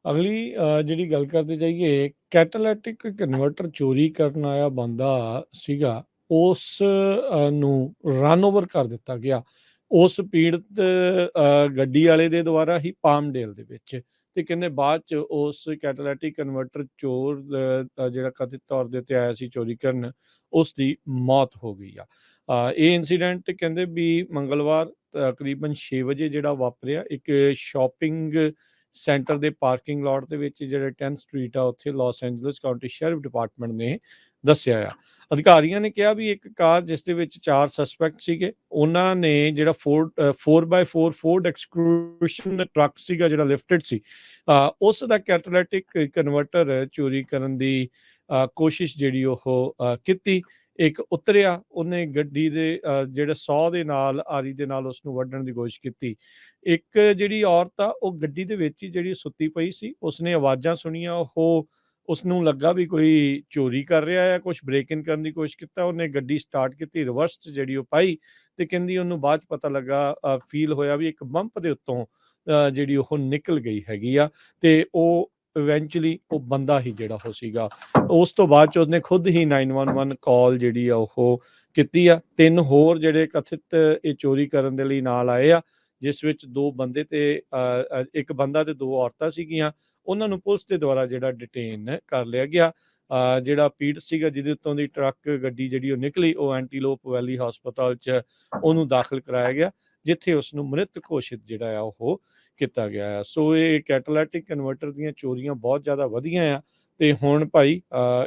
ਅਗਲੀ ਜਿਹੜੀ ਗੱਲ ਕਰਦੇ ਜਾਈਏ, ਕੈਟਾਲਿਟਿਕ ਕਨਵਰਟਰ ਚੋਰੀ ਕਰਨ ਆਇਆ ਬੰਦਾ ਸੀਗਾ, ਉਸ ਨੂੰ ਰਨ ਓਵਰ ਕਰ ਦਿੱਤਾ ਗਿਆ ਉਸ ਪੀੜਤ ਗੱਡੀ ਵਾਲੇ ਦੇ ਦੁਆਰਾ ਹੀ ਪਾਮਡੇਲ ਦੇ ਵਿੱਚ। ਤੇ ਕਹਿੰਦੇ ਬਾਅਦ ਚ ਉਸ ਕੈਟਾਲਿਟਿਕ ਕਨਵਰਟਰ ਚੋਰ ਜਿਹੜਾ ਕਥਿਤ ਤੌਰ ਦੇ ਉੱਤੇ ਆਇਆ ਸੀ ਚੋਰੀ ਕਰਨ, ਉਸ ਦੀ ਮੌਤ ਹੋ ਗਈ ਆ। ਇਹ ਇਨਸੀਡੈਂਟ ਕਹਿੰਦੇ ਵੀ ਮੰਗਲਵਾਰ ਤਕਰੀਬਨ 6 ਵਜੇ ਜਿਹੜਾ ਵਾਪਰਿਆ, ਇੱਕ ਸ਼ਾਪਿੰਗ ਸੈਂਟਰ ਦੇ ਪਾਰਕਿੰਗ ਲਾਟ ਦੇ ਵਿੱਚ, ਜਿਹੜੇ 10th ਸਟਰੀਟ ਆ ਉੱਥੇ, Los Angeles County sheriff department ਨੇ ਦੱਸਿਆ ਆ। ਅਧਿਕਾਰੀਆਂ ਨੇ ਕਿਹਾ ਵੀ ਇੱਕ ਕਾਰ ਜਿਸ ਦੇ ਵਿੱਚ 4 ਸਸਪੈਕਟ ਸੀਗੇ, ਉਹਨਾਂ ਨੇ ਜਿਹੜਾ 4x4 ਫੋਰਡ ਐਕਸਕਲੂਸ਼ਨ ਟਰੱਕ ਸੀਗਾ ਜਿਹੜਾ ਲਿਫਟਡ ਸੀ, ਉਸ ਦਾ ਕੈਟਾਲਿਟਿਕ ਕਨਵਰਟਰ ਚੋਰੀ ਕਰਨ ਦੀ ਕੋਸ਼ਿਸ਼ ਜਿਹੜੀ ਉਹ ਕੀਤੀ। ਇੱਕ ਉਤਰਿਆ, ਉਹਨੇ ਗੱਡੀ ਦੇ ਜਿਹੜੇ 100 ਦੇ ਨਾਲ ਆਰੀ ਦੇ ਨਾਲ ਉਸ ਨੂੰ ਵੱਢਣ ਦੀ ਕੋਸ਼ਿਸ਼ ਕੀਤੀ। ਇੱਕ ਜਿਹੜੀ ਔਰਤ ਆ ਉਹ ਗੱਡੀ ਦੇ ਵਿੱਚ ਹੀ ਜਿਹੜੀ ਸੁੱਤੀ ਪਈ ਸੀ, ਉਸਨੇ ਆਵਾਜ਼ਾਂ ਸੁਣੀਆਂ, ਉਹ ਉਸਨੂੰ ਲੱਗਾ ਵੀ ਕੋਈ ਚੋਰੀ ਕਰ ਰਿਹਾ ਹੈ, ਕੁਛ ਬ੍ਰੇਕ ਇਨ ਕਰਨ ਦੀ ਕੋਸ਼ਿਸ਼ ਕੀਤਾ, ਉਹਨੇ ਗੱਡੀ ਸਟਾਰਟ ਕੀਤੀ, ਰਿਵਰਸ 'ਚ ਜਿਹੜੀ ਉਹ ਪਾਈ, ਤੇ ਕਹਿੰਦੀ ਉਹਨੂੰ ਬਾਅਦ 'ਚ ਪਤਾ ਲੱਗਾ, ਫੀਲ ਹੋਇਆ ਵੀ ਇੱਕ ਬੰਪ ਦੇ ਉੱਤੋਂ ਜਿਹੜੀ ਉਹ ਨਿਕਲ ਗਈ ਹੈਗੀ ਆ, ਤੇ ਉਹ ਇਵੈਂਚੁਅਲੀ ਉਹ ਬੰਦਾ ਹੀ ਜਿਹੜਾ ਉਹ ਸੀਗਾ। ਉਸ ਤੋਂ ਬਾਅਦ 'ਚ ਉਹਨੇ ਖੁਦ ਹੀ 911 ਕਾਲ ਜਿਹੜੀ ਆ ਉਹ ਕੀਤੀ ਆ। 3 ਹੋਰ ਜਿਹੜੇ ਕਥਿਤ ਇਹ ਚੋਰੀ ਕਰਨ ਦੇ ਲਈ ਨਾਲ ਆਏ ਆ, ਜਿਸ ਵਿੱਚ 2 ਬੰਦੇ ਤੇ ਇੱਕ ਬੰਦਾ ਤੇ 2 ਔਰਤਾਂ ਸੀਗੀਆਂ। ਉਹਨਾਂ ਨੂੰ ਪੁਲਿਸ ਦੇ ਦੁਆਰਾ ਜਿਹੜਾ ਡਿਟੇਨ ਕਰ ਲਿਆ ਗਿਆ। ਜਿਹੜਾ ਪੀੜਤ ਸੀਗਾ ਜਿਹਦੇ ਉੱਤੋਂ ਦੀ ਟਰੱਕ ਗੱਡੀ ਜਿਹੜੀ ਉਹ ਨਿਕਲੀ, ਉਹ ਐਂਟੀਲੋਪ ਵੈਲੀ ਹਸਪਤਾਲ 'ਚ ਉਹਨੂੰ ਦਾਖਲ ਕਰਾਇਆ ਗਿਆ, ਜਿੱਥੇ ਉਸ ਨੂੰ ਮ੍ਰਿਤ ਘੋਸ਼ਿਤ ਜਿਹੜਾ ਆ ਉਹ ਕੀਤਾ ਗਿਆ ਆ। ਸੋ ਇਹ ਕੈਟਾਲਿਟਿਕ ਕਨਵਰਟਰ ਦੀਆਂ ਚੋਰੀਆਂ ਬਹੁਤ ਜ਼ਿਆਦਾ ਵਧੀਆਂ ਆ, ਤੇ ਹੁਣ ਭਾਈ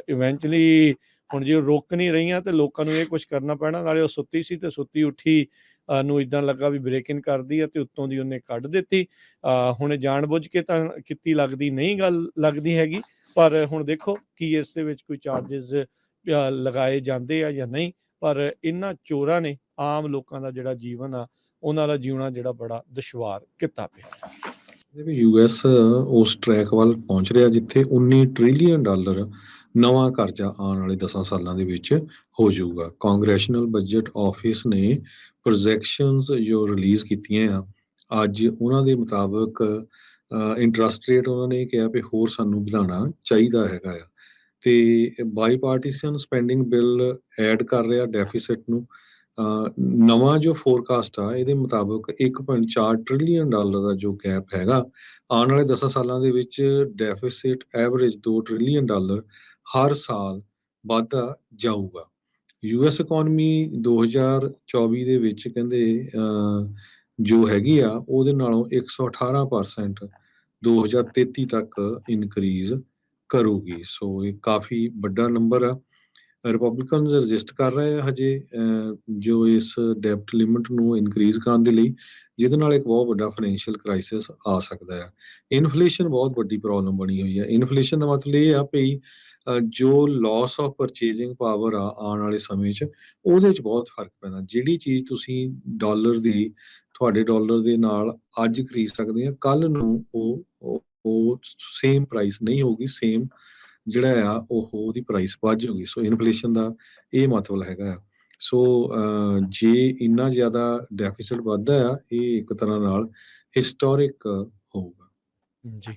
ਇਵੈਂਚੁਅਲੀ ਹੁਣ ਜੇ ਉਹ ਰੁਕ ਨਹੀਂ ਰਹੀਆਂ ਤੇ ਲੋਕਾਂ ਨੂੰ ਇਹ ਕੁਛ ਕਰਨਾ ਪੈਣਾ। ਨਾਲੇ ਉਹ ਸੁੱਤੀ ਸੀ ਤੇ ਸੁੱਤੀ ਉੱਠੀ ਨੂੰ ਇਦਾਂ ਲੱਗਾ ਵੀ ਬ੍ਰੇਕ ਇਨ ਕਰਦੀ ਆ, ਤੇ ਉੱਤੋਂ ਦੀ ਉਹਨੇ ਕੱਢ ਦਿੱਤੀ। ਹੁਣ ਜਾਣਬੁੱਝ ਕੇ ਤਾਂ ਕੀਤੀ ਲੱਗਦੀ ਨਹੀਂ ਗੱਲ ਲੱਗਦੀ ਹੈਗੀ, ਪਰ ਹੁਣ ਦੇਖੋ ਕੀ ਇਸ ਦੇ ਵਿੱਚ ਕੋਈ ਚਾਰजेस ਲਗਾਏ ਜਾਂਦੇ ਆ ਜਾਂ ਨਹੀਂ। ਪਰ ਇਹਨਾਂ ਚੋਰਾਂ ਨੇ ਆਮ ਲੋਕਾਂ ਦਾ ਜਿਹੜਾ ਜੀਵਨ ਆ, ਉਹਨਾਂ ਦਾ ਜਿਉਣਾ ਜਿਹੜਾ ਬੜਾ ਦੁਸ਼ਵਾਰ ਕੀਤਾ ਪਿਆ। ਯੂਐਸ ਉਸ ਟਰੈਕ ਵੱਲ ਪਹੁੰਚ ਰਿਹਾ ਜਿੱਥੇ $19 ਟ੍ਰਿਲੀਅਨ ਨਵਾਂ ਕਰਜ਼ਾ ਆਉਣ ਵਾਲੇ 10 ਸਾਲਾਂ ਦੇ ਵਿੱਚ ਹੋ ਜਾਊਗਾ। ਕਾਂਗਰੈਸ਼ਨਲ ਬਜਟ ਆਫਿਸ ਨੇ ਪ੍ਰੋਜੈਕਸ਼ਨਸ ਜੋ ਰਿਲੀਜ਼ ਕੀਤੀਆਂ ਆ ਅੱਜ, ਉਹਨਾਂ ਦੇ ਮੁਤਾਬਕ ਇੰਟਰਸਟ ਰੇਟ ਉਹਨਾਂ ਨੇ ਕਿਹਾ ਵੀ ਹੋਰ ਸਾਨੂੰ ਵਧਾਉਣਾ ਚਾਹੀਦਾ ਹੈਗਾ ਆ। ਤੇ ਬਾਈਪਾਰਟੀਸ਼ਨ ਸਪੈਂਡਿੰਗ ਬਿੱਲ ਐਡ ਕਰ ਰਿਹਾ ਡੈਫੀਸਿਟ ਨੂੰ। ਨਵਾਂ ਜੋ ਫੋਰਕਾਸਟ ਆ ਇਹਦੇ ਮੁਤਾਬਕ $1.4 ਟ੍ਰਿਲੀਅਨ ਦਾ ਜੋ ਗੈਪ ਹੈਗਾ, ਆਉਣ ਵਾਲੇ 10 ਸਾਲਾਂ ਦੇ ਵਿੱਚ ਡੈਫਿਸਿਟ ਐਵਰੇਜ $2 ਟ੍ਰਿਲੀਅਨ ਹਰ ਸਾਲ ਵੱਧਦਾ ਜਾਊਗਾ। ਯੂਐਸ ਇਕੋਨਮੀ 2024 ਦੇ ਵਿੱਚ ਕਹਿੰਦੇ ਜੋ ਹੈਗੀ ਆ ਉਹਦੇ ਨਾਲੋਂ 118% 2033 ਤੱਕ ਇਨਕਰੀਜ਼ ਕਰੂਗੀ। ਸੋ ਇਹ ਕਾਫੀ ਵੱਡਾ ਨੰਬਰ ਆ। ਰਿਪਬਲਿਕਨਸ ਰਜਿਸਟ ਕਰ ਰਹੇ ਆ ਹਜੇ ਜੋ ਇਸ ਡੈਪਟ ਲਿਮਿਟ ਨੂੰ ਇਨਕਰੀਜ਼ ਕਰਨ ਦੇ ਲਈ, ਜਿਹਦੇ ਨਾਲ ਇੱਕ ਬਹੁਤ ਵੱਡਾ ਫਾਈਨੈਂਸ਼ੀਅਲ ਕ੍ਰਾਈਸਿਸ ਆ ਸਕਦਾ ਆ। ਇਨਫਲੇਸ਼ਨ ਬਹੁਤ ਵੱਡੀ ਪ੍ਰੋਬਲਮ ਬਣੀ ਹੋਈ ਹੈ। ਇਨਫਲੇਸ਼ਨ ਦਾ ਮਤਲਬ ਇਹ ਆ ਵੀ ਜੋ ਲਾਸ ਆਫ ਪਰਚੇਜ਼ਿੰਗ ਪਾਵਰ ਆ ਆਉਣ ਵਾਲੇ ਸਮੇਂ 'ਚ, ਉਹਦੇ 'ਚ ਬਹੁਤ ਫਰਕ ਪੈਂਦਾ। ਜਿਹੜੀ ਚੀਜ਼ ਤੁਸੀਂ ਤੁਹਾਡੇ ਡਾਲਰ ਦੇ ਨਾਲ ਅੱਜ ਖਰੀਦ ਸਕਦੇ ਆ, ਕੱਲ ਨੂੰ ਉਹ ਸੇਮ ਪ੍ਰਾਈਸ ਨਹੀਂ ਹੋਊਗੀ, ਸੇਮ ਜਿਹੜਾ ਆ ਉਹਦੀ ਪ੍ਰਾਈਸ ਵੱਧ ਜਾਊਗੀ। ਸੋ ਇਨਫਲੇਸ਼ਨ ਦਾ ਇਹ ਮਤਲਬ ਹੈਗਾ ਆ। ਸੋ ਜੇ ਇੰਨਾ ਜ਼ਿਆਦਾ ਡੈਫੀਸਿਟ ਵੱਧਦਾ ਆ, ਇਹ ਇੱਕ ਤਰ੍ਹਾਂ ਨਾਲ ਹਿਸਟੋਰਿਕ ਹੋਊਗਾ। ਜੀ।